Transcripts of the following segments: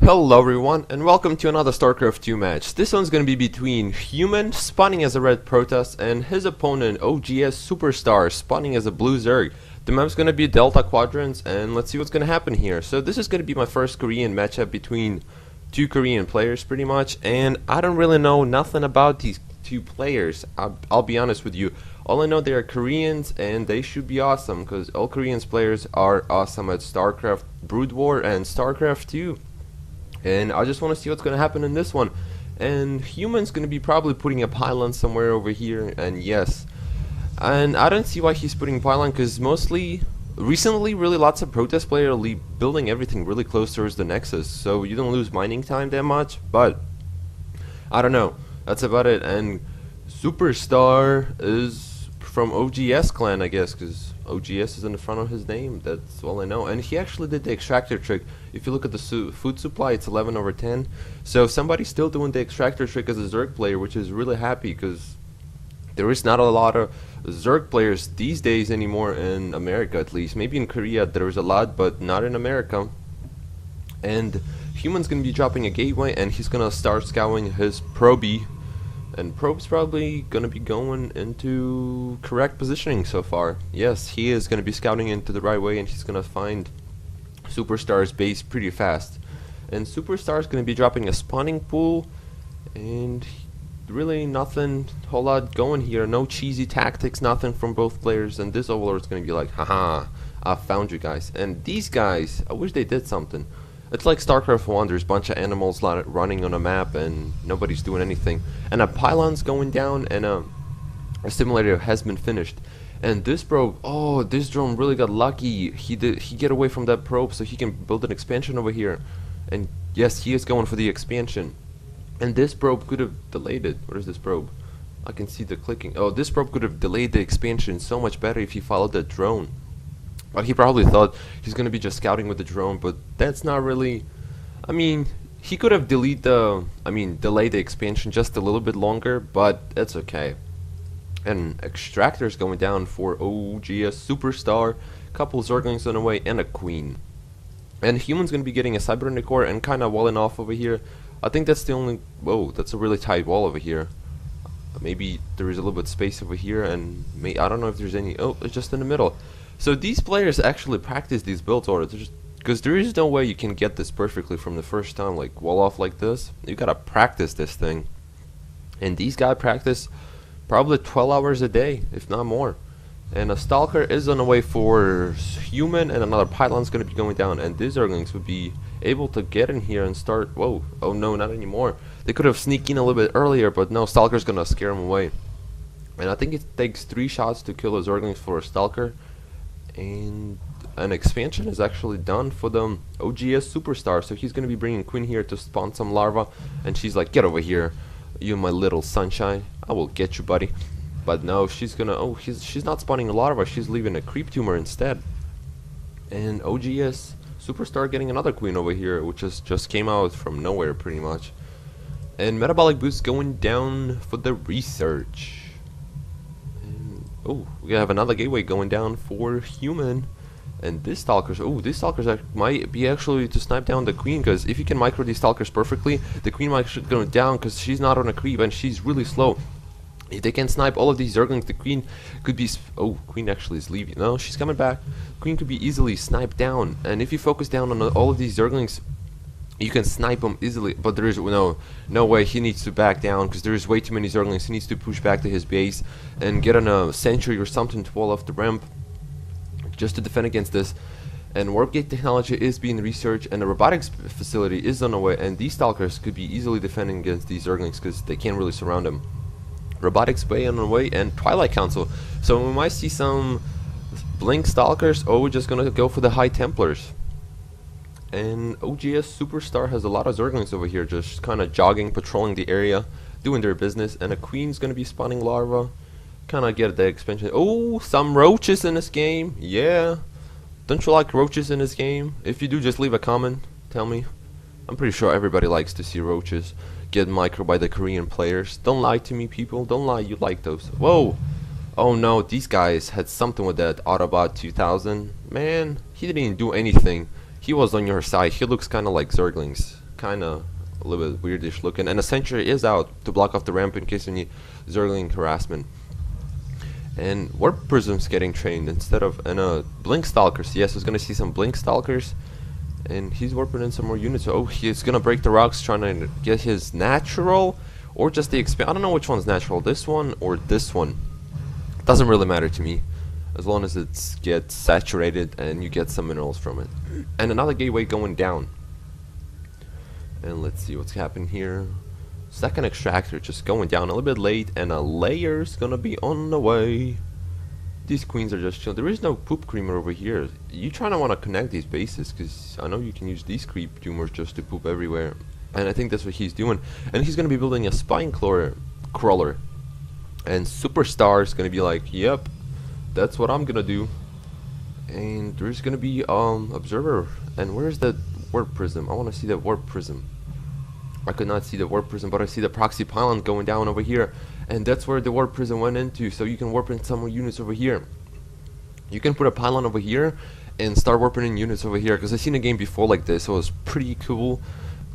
Hello everyone, and welcome to another StarCraft 2 match. This one's gonna be between Human, spawning as a red Protoss, and his opponent, oGSuperStar, spawning as a blue Zerg. The map's gonna be Delta Quadrants, and let's see what's gonna happen here. So this is gonna be my first Korean matchup between two Korean players, pretty much, and I don't really know nothing about these two players. I'll be honest with you. All I know, they are Koreans, and they should be awesome, because all Koreans players are awesome at StarCraft Brood War and StarCraft 2. And I just want to see what's going to happen in this one. And Human's going to be probably putting a pylon somewhere over here, and yes. And I don't see why he's putting pylon, because recently really lots of Protest players are building everything really close towards the Nexus, so you don't lose mining time that much, but I don't know. That's about it. And Superstar is from OGS clan, I guess, because OGS is in the front of his name. That's all I know. And he actually did the extractor trick. If you look at the food supply, it's 11/10. So somebody's still doing the extractor trick as a Zerg player, which is really happy, because there is not a lot of Zerg players these days anymore in America, at least. Maybe in Korea there is a lot, but not in America. And Human's gonna be dropping a gateway, and he's gonna start scouting his probie. And Probe's probably gonna be going into correct positioning so far. Yes, he is gonna be scouting into the right way, and he's gonna find Superstar's base pretty fast. And Superstar's gonna be dropping a spawning pool, and really nothing whole lot going here. No cheesy tactics, nothing from both players. And this overlord's gonna be like, haha, I found you guys. And these guys, I wish they did something. It's like StarCraft 1, there's a bunch of animals running on a map and nobody's doing anything. And a pylon's going down, and a simulator has been finished. And this probe, oh, this drone really got lucky. He get away from that probe so he can build an expansion over here. And yes, he is going for the expansion. And this probe could have delayed it. What is this probe? I can see the clicking. Oh, this probe could have delayed the expansion so much better if he followed that drone. But he probably thought he's gonna be just scouting with the drone, but that's not really. I mean, he could have delayed the expansion just a little bit longer, but that's okay. And extractor's going down for oGSuperStar, couple Zerglings on the way, and a queen. And Human's gonna be getting a cybernetic core and kind of walling off over here. I think that's the only. Whoa, that's a really tight wall over here. Maybe there is a little bit of space over here, and I don't know if there's any. Oh, it's just in the middle. So these players actually practice these build orders, because there is no way you can get this perfectly from the first time, like wall off like this. You gotta practice this thing. And these guys practice probably 12 hours a day, if not more. And a stalker is on the way for Human, and another pylon's gonna be going down, and these Zerglings would be able to get in here and start. Whoa, oh no, not anymore. They could have sneaked in a little bit earlier, but no, stalker's gonna scare them away. And I think it takes 3 shots to kill a Zerglings for a stalker. And an expansion is actually done for the oGSuperStar, so he's gonna be bringing Queen here to spawn some larva, and she's like, get over here, you my little sunshine, I will get you, buddy. But no, she's gonna, she's not spawning a larva, she's leaving a creep tumor instead. And oGSuperStar getting another queen over here, which just came out from nowhere pretty much. And metabolic boost going down for the research. Oh, we have another gateway going down for Human. And this stalkers, might be actually to snipe down the queen, because if you can micro these stalkers perfectly, the queen might go down, because she's not on a creep and she's really slow. If they can snipe all of these Zerglings, the queen could be. Oh, queen actually is leaving. No, she's coming back. Queen could be easily sniped down, and if you focus down on all of these Zerglings, you can snipe them easily. But there is no way. He needs to back down, because there is way too many Zerglings. He needs to push back to his base and get on a sentry or something to wall off the ramp, just to defend against this. And warp gate technology is being researched, and the robotics facility is on the way, and these stalkers could be easily defending against these Zerglings, because they can't really surround them. Robotics way on the way, and Twilight Council. So we might see some blink stalkers, or we're just gonna go for the high Templars. And oGSuperStar has a lot of Zerglings over here, just kind of jogging, patrolling the area, doing their business. And a queen's gonna be spawning larva. Kind of get the expansion. Oh, some roaches in this game. Yeah. Don't you like roaches in this game? If you do, just leave a comment. Tell me. I'm pretty sure everybody likes to see roaches get micro by the Korean players. Don't lie to me, people. Don't lie. You like those. Whoa. Oh no, these guys had something with that Autobot 2000. Man, he didn't even do anything. He was on your side. He looks kind of like Zerglings. kind of a little bit weirdish looking. And a sentry is out to block off the ramp in case of any Zergling harassment. And Warp Prism's getting trained instead of Blink Stalkers. Yes, we're gonna see some Blink Stalkers, and he's warping in some more units. Oh, he's gonna break the rocks, trying to get his natural or just the expand. I don't know which one's natural, this one or this one. Doesn't really matter to me, as long as it gets saturated and you get some minerals from it. And another gateway going down. And let's see what's happening here. Second extractor just going down a little bit late, and a layer's gonna be on the way. These queens are just chilling. There is no poop creamer over here. You trying to want to connect these bases, because I know you can use these creep tumors just to poop everywhere. And I think that's what he's doing. And he's gonna be building a spine crawler. And Superstar is gonna be like, yep, that's what I'm gonna do. And there's gonna be observer. And where's the warp prism? I want to see that warp prism. I could not see the warp prism, but I see the proxy pylon going down over here, and that's where the warp prism went into. So you can warp in some more units over here. You can put a pylon over here and start warping in units over here, because I've seen a game before like this, so it was pretty cool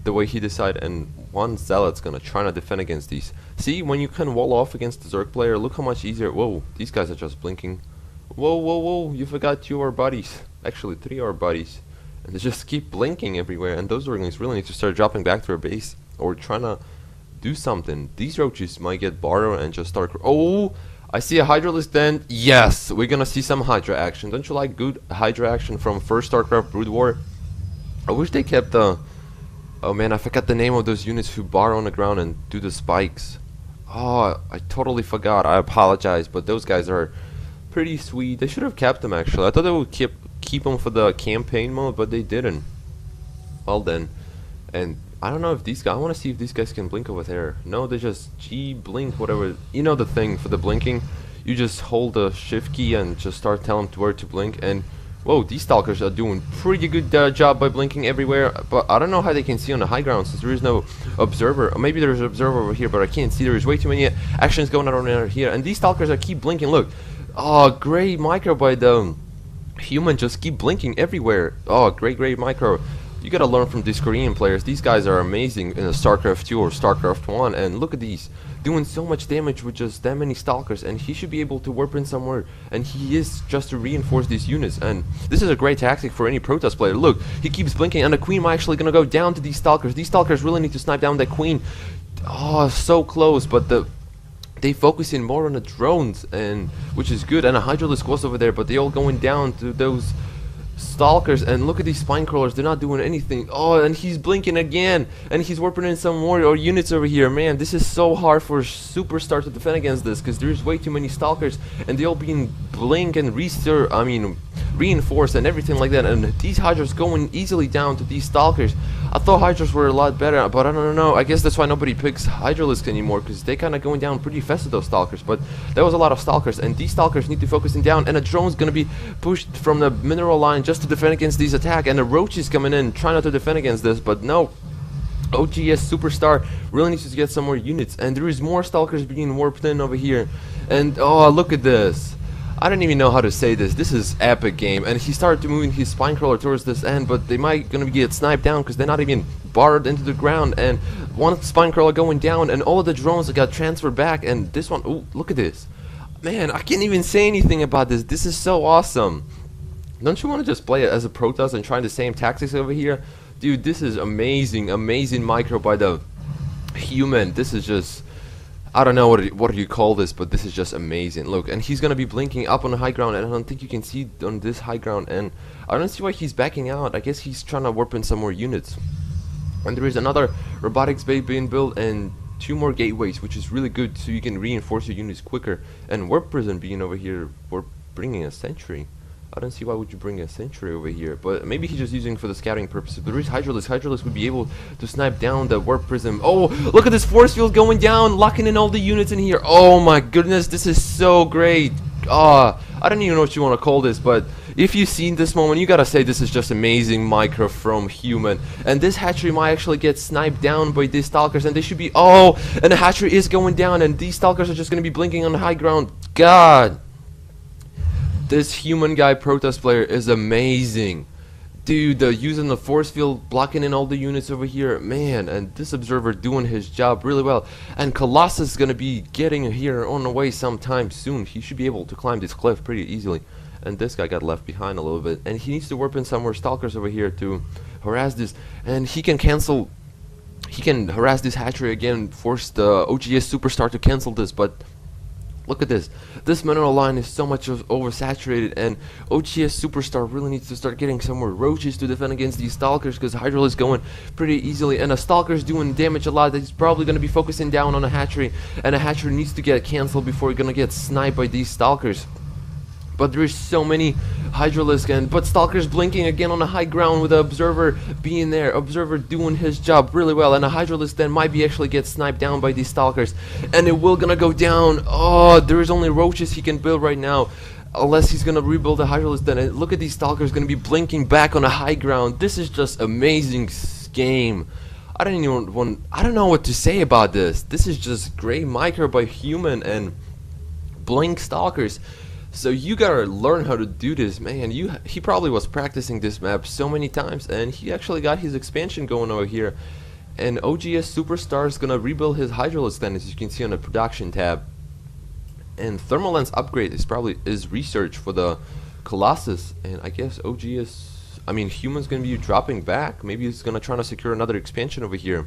the way he decided. And one zealot's gonna try to defend against these. See, when you can wall off against the Zerg player, look how much easier. Whoa, these guys are just blinking. Whoa, whoa, whoa, you forgot 2 of our buddies. Actually 3 of our buddies. And they just keep blinking everywhere, and those Zerglings really need to start dropping back to their base or trying to do something. These roaches might get borrowed and just start. Oh, I see a Hydralisk then. Yes, we're gonna see some Hydra action. Don't you like good Hydra action from first StarCraft Brood War? I wish they kept the. Oh man, I forgot the name of those units who burrow on the ground and do the spikes. Oh, I totally forgot. I apologize, but those guys are pretty sweet. They should have kept them actually. I thought they would keep them for the campaign mode, but they didn't. Well then, and I don't know if these guys. I want to see if these guys can blink over there. No, they just G blink whatever. You know the thing for the blinking. You just hold the shift key and just start telling them where to blink. And whoa, these stalkers are doing pretty good job by blinking everywhere. But I don't know how they can see on the high ground since there is no observer. Or maybe there's an observer over here, but I can't see. There is way too many actions going on over here. And these stalkers are keep blinking. Look, oh, great micro by the human. Just keep blinking everywhere. Oh, great micro. You gotta learn from these Korean players. These guys are amazing in a StarCraft 2 or StarCraft 1. And look at these, doing so much damage with just that many stalkers. And he should be able to warp in somewhere. And he is, just to reinforce these units. And this is a great tactic for any Protoss player. Look, he keeps blinking, and the queen might actually gonna go down to these stalkers. These stalkers really need to snipe down that queen. Oh, so close, but they focusing more on the drones, and which is good. And a Hydralisk was over there, but they all going down to those stalkers. And look at these spine crawlers, they're not doing anything. Oh, and he's blinking again, and he's warping in some more units over here. Man, this is so hard for Superstar to defend against this, because there's way too many stalkers, and they all being blink and reinforced and everything like that. And these Hydras going easily down to these stalkers. I thought Hydras were a lot better, but I don't know. I guess that's why nobody picks Hydralisk anymore, because they kind of going down pretty fast to those stalkers. But there was a lot of stalkers, and these stalkers need to focus down. And a drone's gonna be pushed from the mineral line just to defend against these attacks. And the roach is coming in, trying not to defend against this, but no. oGSuperStar really needs to get some more units, and there is more stalkers being warped in over here. And oh, look at this. I don't even know how to say this. This is epic game. And he started moving his spine crawler towards this end, but they might gonna get sniped down because they're not even barred into the ground. And one spine crawler going down, and all of the drones got transferred back. And this one, oh, look at this. Man, I can't even say anything about this. This is so awesome. Don't you want to just play it as a Protoss and try the same tactics over here? Dude, this is amazing, amazing micro by the human. This is just, I don't know what do you call this, but this is just amazing. Look, and he's gonna be blinking up on the high ground, and I don't think you can see on this high ground, and I don't see why he's backing out. I guess he's trying to warp in some more units. And there is another robotics bay being built, and 2 more gateways, which is really good, so you can reinforce your units quicker. And warp prison being over here, we're bringing a sentry. I don't see why would you bring a sentry over here, but maybe he's just using it for the scouting purposes. But there is Hydralisk. Hydralisk would be able to snipe down the warp prism. Oh, look at this force field going down, locking in all the units in here. Oh my goodness, this is so great. I don't even know what you want to call this, but if you've seen this moment, you gotta say this is just amazing micro from human. And this hatchery might actually get sniped down by these stalkers, and they should be, oh, and the hatchery is going down, and these stalkers are just gonna be blinking on the high ground. God, this human guy Protoss player is amazing. Dude, using the force field, blocking in all the units over here, man, and this observer doing his job really well. And Colossus is gonna be getting here on the way sometime soon. He should be able to climb this cliff pretty easily. And this guy got left behind a little bit, and he needs to warp in some more stalkers over here to harass this. And he can cancel. He can harass this hatchery again, force the oGSuperStar to cancel this, but look at this. This mineral line is so much oversaturated, and oGSuperStar really needs to start getting some more roaches to defend against these stalkers, because Hydra is going pretty easily, and a stalker is doing damage a lot. He's probably going to be focusing down on a hatchery, and a hatchery needs to get canceled before he's going to get sniped by these stalkers. But there's so many Hydralisk, but Stalker's blinking again on the high ground with the Observer being there. Observer doing his job really well, and a Hydralisk then might be actually get sniped down by these Stalkers. And it will gonna go down. Oh, there is only roaches he can build right now. Unless he's gonna rebuild the Hydralisk then. And look at these Stalkers gonna be blinking back on the high ground. This is just amazing game. I don't know what to say about this. This is just great micro by human and blink Stalkers. So you gotta learn how to do this, man. He probably was practicing this map so many times, and he actually got his expansion going over here. And oGSuperStar is gonna rebuild his Hydralisk then, as you can see on the production tab. And thermal lens upgrade is research for the Colossus, and I guess human's gonna be dropping back. Maybe he's gonna try to secure another expansion over here.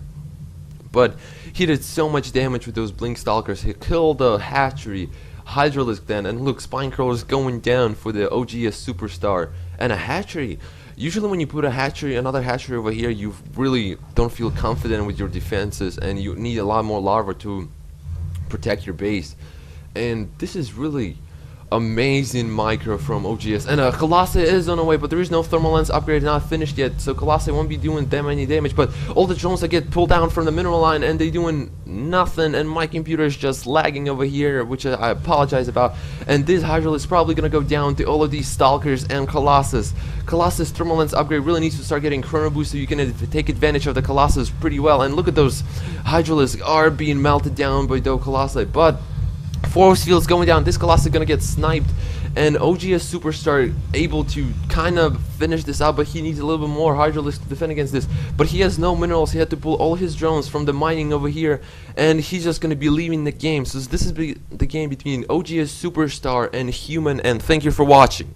But he did so much damage with those blink stalkers. He killed the hatchery. Hydralisk then, and look, Spinecrawler is going down for the oGSuperStar. And a hatchery. Usually when you put another hatchery over here, you really don't feel confident with your defenses, and you need a lot more larvae to protect your base. And this is really amazing micro from oGS. And Colossus is on the way, but there is no thermal lens upgrade not finished yet, so Colossus won't be doing that many damage. But all the drones that get pulled down from the mineral line, and they doing nothing, and my computer is just lagging over here, which I apologize about. And this Hydra is probably gonna go down to all of these Stalkers and Colossus. Colossus thermal lens upgrade really needs to start getting chrono boost, so you can take advantage of the Colossus pretty well. And look at those Hydralisks are being melted down by the Colossi, but force field's going down. This Colossus is gonna get sniped, and oGSuperStar able to kind of finish this out, but he needs a little bit more Hydralisk to defend against this. But he has no minerals. He had to pull all his drones from the mining over here, and he's just gonna be leaving the game. So this is the game between oGSuperStar and human, and thank you for watching.